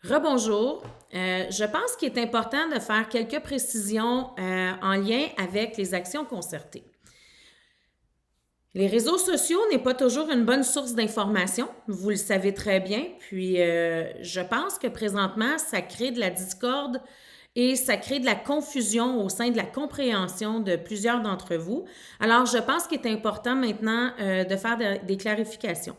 Rebonjour. Je pense qu'il est important de faire quelques précisions en lien avec les actions concertées. Les réseaux sociaux n'est pas toujours une bonne source d'information, vous le savez très bien, puis je pense que présentement, ça crée de la discorde et ça crée de la confusion au sein de la compréhension de plusieurs d'entre vous. Alors, je pense qu'il est important maintenant de faire des clarifications.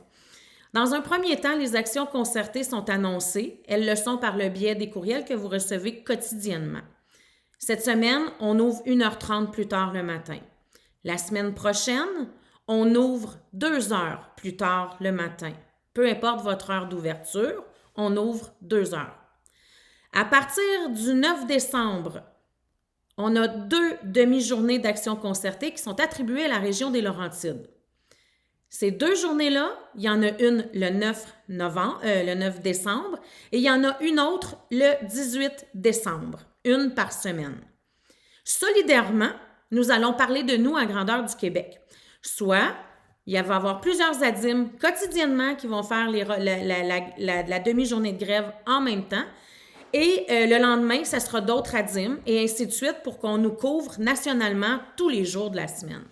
Dans un premier temps, les actions concertées sont annoncées. Elles le sont par le biais des courriels que vous recevez quotidiennement. Cette semaine, on ouvre 1h30 plus tard le matin. La semaine prochaine, on ouvre 2 heures plus tard le matin. Peu importe votre heure d'ouverture, on ouvre 2 heures. À partir du 9 décembre, on a 2 demi-journées d'actions concertées qui sont attribuées à la région des Laurentides. Ces 2 journées-là, il y en a une le 9 décembre et il y en a une autre le 18 décembre, une par semaine. Solidairement, nous allons parler de nous à grandeur du Québec. Soit, il va y avoir plusieurs ADIM quotidiennement qui vont faire la demi-journée de grève en même temps. Et le lendemain, ça sera d'autres ADIM et ainsi de suite pour qu'on nous couvre nationalement tous les jours de la semaine.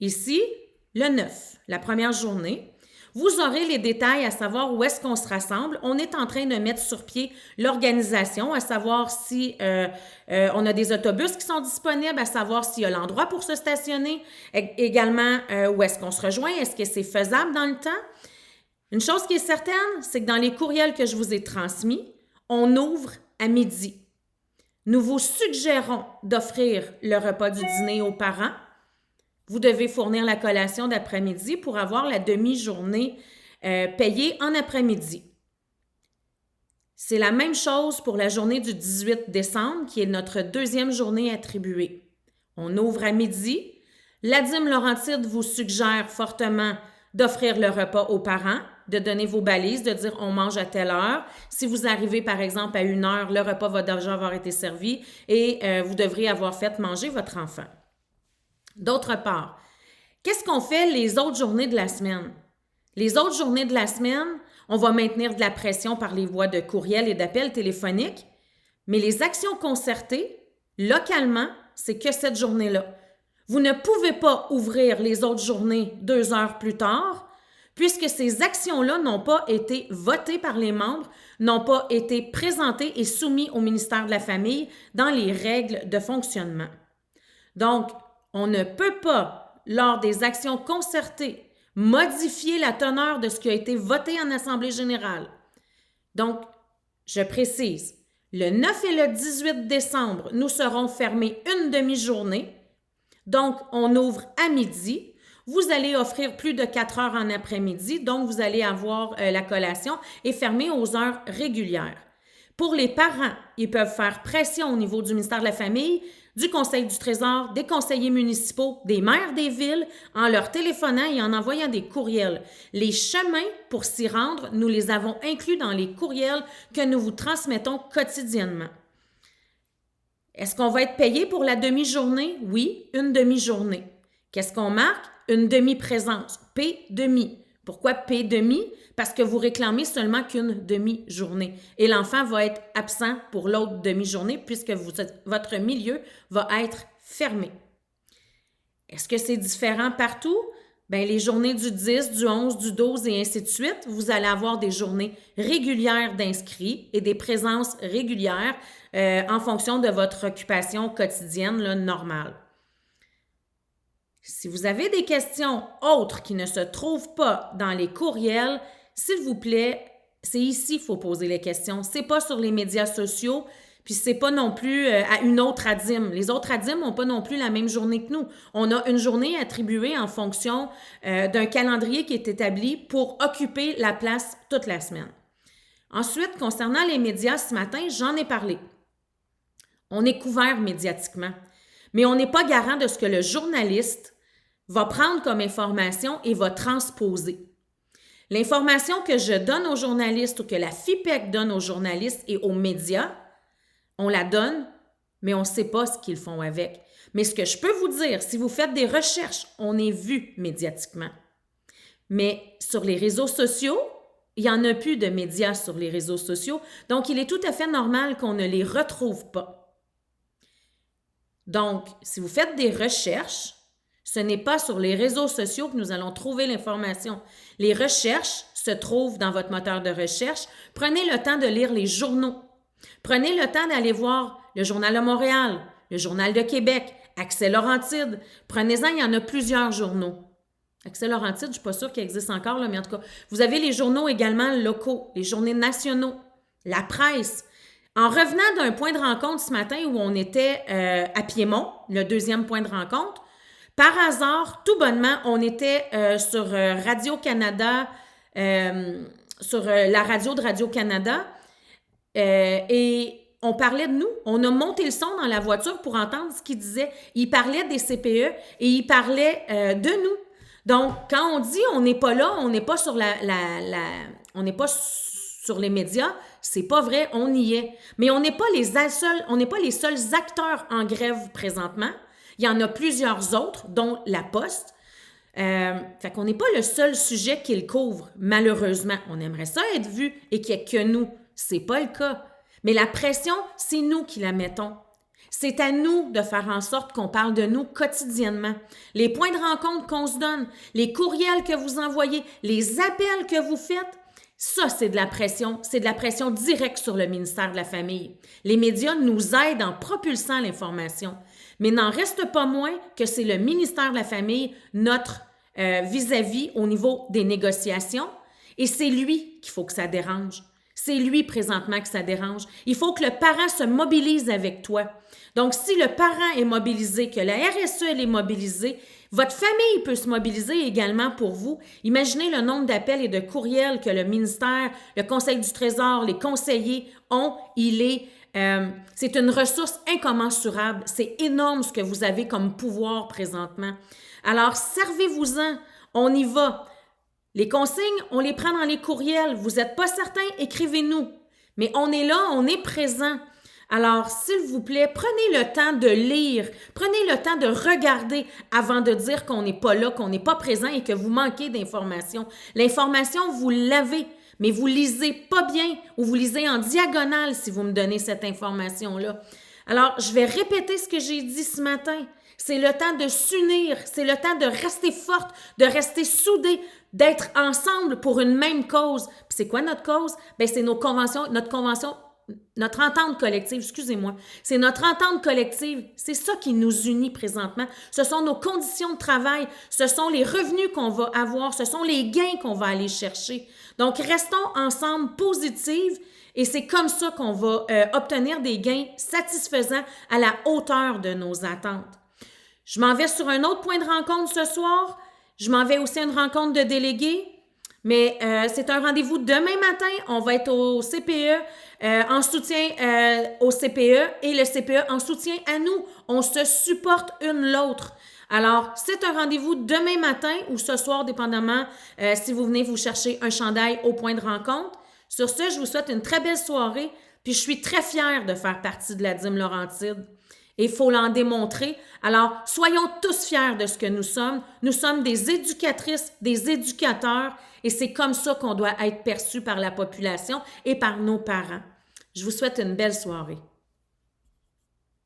Ici, le 9, la première journée, vous aurez les détails à savoir où est-ce qu'on se rassemble. On est en train de mettre sur pied l'organisation, à savoir si on a des autobus qui sont disponibles, à savoir s'il y a l'endroit pour se stationner, également où est-ce qu'on se rejoint, est-ce que c'est faisable dans le temps. Une chose qui est certaine, c'est que dans les courriels que je vous ai transmis, on ouvre à midi. Nous vous suggérons d'offrir le repas du dîner aux parents. Vous devez fournir la collation d'après-midi pour avoir la demi-journée payée en après-midi. C'est la même chose pour la journée du 18 décembre, qui est notre deuxième journée attribuée. On ouvre à midi. L'ADIM Laurentide vous suggère fortement d'offrir le repas aux parents, de donner vos balises, de dire on mange à telle heure. Si vous arrivez par exemple à 1h, le repas va déjà avoir été servi et vous devrez avoir fait manger votre enfant. D'autre part, qu'est-ce qu'on fait les autres journées de la semaine? Les autres journées de la semaine, on va maintenir de la pression par les voies de courriel et d'appels téléphoniques, mais les actions concertées, localement, c'est que cette journée-là. Vous ne pouvez pas ouvrir les autres journées 2 heures plus tard, puisque ces actions-là n'ont pas été votées par les membres, n'ont pas été présentées et soumises au ministère de la Famille dans les règles de fonctionnement. Donc, on ne peut pas, lors des actions concertées, modifier la teneur de ce qui a été voté en Assemblée générale. Donc, je précise, le 9 et le 18 décembre, nous serons fermés une demi-journée. Donc, on ouvre à midi. Vous allez offrir plus de 4 heures en après-midi, donc vous allez avoir la collation et fermer aux heures régulières. Pour les parents, ils peuvent faire pression au niveau du ministère de la Famille, du Conseil du Trésor, des conseillers municipaux, des maires des villes, en leur téléphonant et en envoyant des courriels. Les chemins pour s'y rendre, nous les avons inclus dans les courriels que nous vous transmettons quotidiennement. Est-ce qu'on va être payé pour la demi-journée? Oui, une demi-journée. Qu'est-ce qu'on marque? Une demi-présence, P-demi. Pourquoi P-demi? Parce que vous réclamez seulement qu'une demi-journée. Et l'enfant va être absent pour l'autre demi-journée puisque votre milieu va être fermé. Est-ce que c'est différent partout? Bien, les journées du 10, du 11, du 12 et ainsi de suite, vous allez avoir des journées régulières d'inscrits et des présences régulières en fonction de votre occupation quotidienne là, normale. Si vous avez des questions autres qui ne se trouvent pas dans les courriels, s'il vous plaît, c'est ici qu'il faut poser les questions. C'est pas sur les médias sociaux, puis c'est pas non plus à une autre ADIM. Les autres ADIM n'ont pas non plus la même journée que nous. On a une journée attribuée en fonction d'un calendrier qui est établi pour occuper la place toute la semaine. Ensuite, concernant les médias, ce matin, j'en ai parlé. On est couvert médiatiquement, mais on n'est pas garant de ce que le journaliste va prendre comme information et va transposer. L'information que je donne aux journalistes ou que la FIPEC donne aux journalistes et aux médias, on la donne, mais on ne sait pas ce qu'ils font avec. Mais ce que je peux vous dire, si vous faites des recherches, on est vu médiatiquement. Mais sur les réseaux sociaux, il n'y en a plus de médias sur les réseaux sociaux, donc il est tout à fait normal qu'on ne les retrouve pas. Donc, si vous faites des recherches, ce n'est pas sur les réseaux sociaux que nous allons trouver l'information. Les recherches se trouvent dans votre moteur de recherche. Prenez le temps de lire les journaux. Prenez le temps d'aller voir le Journal de Montréal, le Journal de Québec, Accès Laurentide. Prenez-en, il y en a plusieurs journaux. Accès Laurentide, je ne suis pas sûre qu'il existe encore, là, mais en tout cas, vous avez les journaux également locaux, les journaux nationaux, la presse. En revenant d'un point de rencontre ce matin où on était à Piémont, le deuxième point de rencontre, par hasard, tout bonnement, on était sur Radio-Canada, sur la radio de Radio-Canada, et on parlait de nous. On a monté le son dans la voiture pour entendre ce qu'il disait. Il parlait des CPE et il parlait de nous. Donc, quand on dit on n'est pas là, on n'est pas sur on n'est pas sur les médias, c'est pas vrai, on y est. Mais on n'est pas les seuls acteurs en grève présentement. Il y en a plusieurs autres, dont la Poste. Fait qu'on n'est pas le seul sujet qu'il couvre, malheureusement. On aimerait ça être vu et qu'il n'y ait que nous. C'est pas le cas. Mais la pression, c'est nous qui la mettons. C'est à nous de faire en sorte qu'on parle de nous quotidiennement. Les points de rencontre qu'on se donne, les courriels que vous envoyez, les appels que vous faites, ça, c'est de la pression. C'est de la pression directe sur le ministère de la Famille. Les médias nous aident en propulsant l'information. Mais n'en reste pas moins que c'est le ministère de la Famille, notre vis-à-vis au niveau des négociations. Et c'est lui qu'il faut que ça dérange. C'est lui présentement que ça dérange. Il faut que le parent se mobilise avec toi. Donc, si le parent est mobilisé, que la RSE elle est mobilisée, votre famille peut se mobiliser également pour vous. Imaginez le nombre d'appels et de courriels que le ministère, le Conseil du Trésor, les conseillers ont. C'est une ressource incommensurable. C'est énorme ce que vous avez comme pouvoir présentement. Alors, servez-vous-en. On y va. Les consignes, on les prend dans les courriels. Vous n'êtes pas certain, écrivez-nous. Mais on est là, on est présent. Alors, s'il vous plaît, prenez le temps de lire, prenez le temps de regarder avant de dire qu'on n'est pas là, qu'on n'est pas présent et que vous manquez d'informations. L'information, vous l'avez, mais vous lisez pas bien ou vous lisez en diagonale si vous me donnez cette information-là. Alors, je vais répéter ce que j'ai dit ce matin. C'est le temps de s'unir, c'est le temps de rester forte, de rester soudés, d'être ensemble pour une même cause. Puis c'est quoi notre cause? Bien, c'est notre entente collective, excusez-moi. C'est notre entente collective. C'est ça qui nous unit présentement. Ce sont nos conditions de travail, ce sont les revenus qu'on va avoir, ce sont les gains qu'on va aller chercher. Donc, restons ensemble positifs et c'est comme ça qu'on va obtenir des gains satisfaisants à la hauteur de nos attentes. Je m'en vais sur un autre point de rencontre ce soir. Je m'en vais aussi à une rencontre de délégués. Mais c'est un rendez-vous demain matin. On va être au CPE en soutien au CPE et le CPE en soutien à nous. On se supporte une l'autre. Alors, c'est un rendez-vous demain matin ou ce soir, dépendamment si vous venez vous chercher un chandail au point de rencontre. Sur ce, je vous souhaite une très belle soirée. Puis je suis très fière de faire partie de la Dîme Laurentide. Et il faut l'en démontrer. Alors, soyons tous fiers de ce que nous sommes. Nous sommes des éducatrices, des éducateurs, et c'est comme ça qu'on doit être perçus par la population et par nos parents. Je vous souhaite une belle soirée.